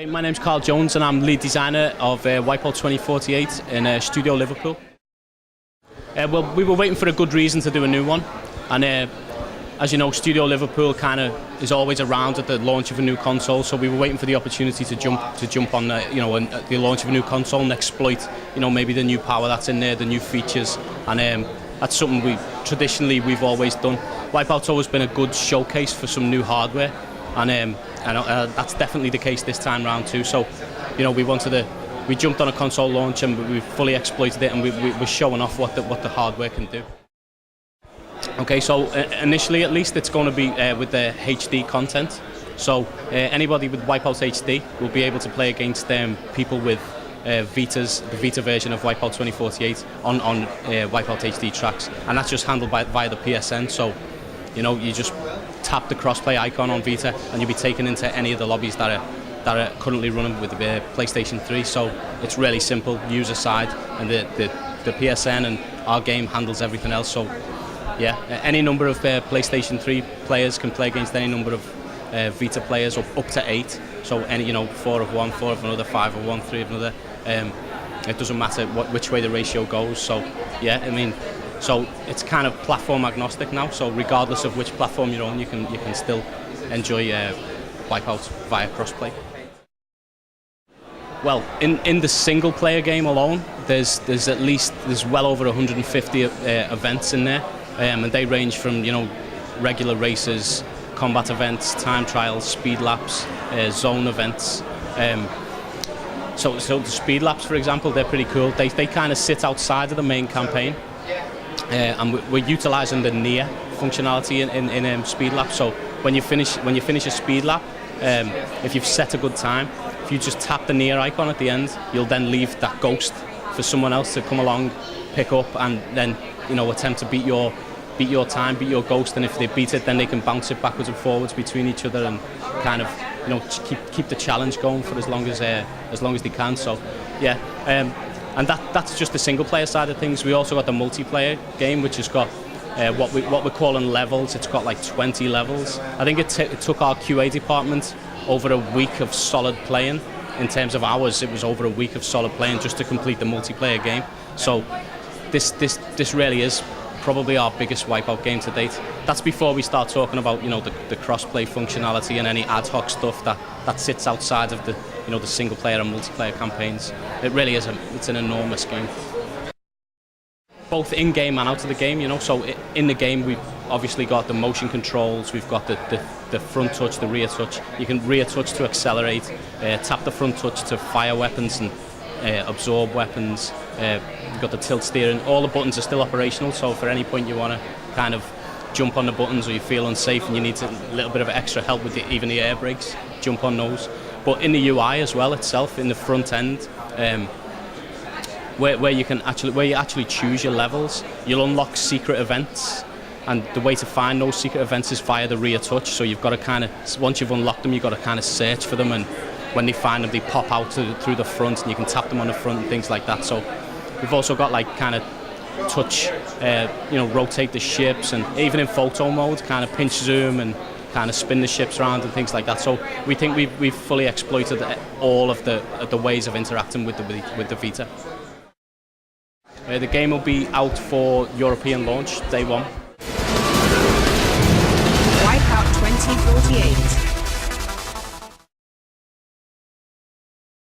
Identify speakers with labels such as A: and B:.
A: Okay, my name's Karl Jones and I'm lead designer of WipEout 2048 in Studio Liverpool. Well, we were waiting for a good reason to do a new one, and as you know, Studio Liverpool kind of is always around at the launch of a new console, so we were waiting for the opportunity to jump on the launch of a new console and exploit maybe the new power that's in there, the new features, and that's something we've always done. WipEout's always been a good showcase for some new hardware, and that's definitely the case this time round too. So we jumped on a console launch and we fully exploited it, and we're showing off what the hardware can do. Okay, so initially at least it's going to be with the HD content. So anybody with WipEout HD will be able to play against people with Vitas, the Vita version of WipEout 2048 on WipEout HD tracks, and that's just handled via the PSN. So you just tap the crossplay icon on Vita and you'll be taken into any of the lobbies that are currently running with the PlayStation 3. So it's really simple, user side, and the PSN and our game handles everything else. So yeah, any number of PlayStation 3 players can play against any number of Vita players, up to 8. So any 4 of one, 4 of another, 5 of one, 3 of another. It doesn't matter which way the ratio goes. So yeah, so it's kind of platform agnostic now. So regardless of which platform you're on, you can still enjoy WipEout via crossplay. Well, in the single player game alone, there's well over 150 events in there. And they range from regular races, combat events, time trials, speed laps, zone events. So the speed laps, for example, they're pretty cool. They kind of sit outside of the main campaign, and we're utilising the near functionality in speed laps. So when you finish a speed lap, if you've set a good time, if you just tap the near icon at the end, you'll then leave that ghost for someone else to come along, pick up, and then attempt to beat your time, beat your ghost, and if they beat it, then they can bounce it backwards and forwards between each other and kind of keep the challenge going for as long as they can. So yeah, and that's just the single player side of things. We also got the multiplayer game, which has got what we're calling levels. It's got like 20 levels. I think it took our QA department over a week of solid playing. In terms of hours, it was over a week of solid playing just to complete the multiplayer game. So this really is probably our biggest WipEout game to date. That's before we start talking about the cross-play functionality and any ad hoc stuff that sits outside of the single player and multiplayer campaigns. It really is it's an enormous game, both in game and out of the game. So in the game we've obviously got the motion controls, we've got the front touch, the rear touch. You can rear touch to accelerate, tap the front touch to fire weapons and absorb weapons. You've got the tilt steering. All the buttons are still operational, so if at any point you want to kind of jump on the buttons or you feel unsafe and you need a little bit of extra help with even the air brakes, jump on those. But in the UI as well itself, in the front end, where you actually choose your levels, you'll unlock secret events, and the way to find those secret events is via the rear touch. So you've got to once you've unlocked them, you've got to kind of search for them, and when they find them, they pop out through the front, and you can tap them on the front and things like that. So we've also got like kind of touch, rotate the ships, and even in photo mode, kind of pinch zoom and kind of spin the ships around and things like that. So we think we've fully exploited all of the ways of interacting with the Vita. The game will be out for European launch day 1.
B: WipEout 2048.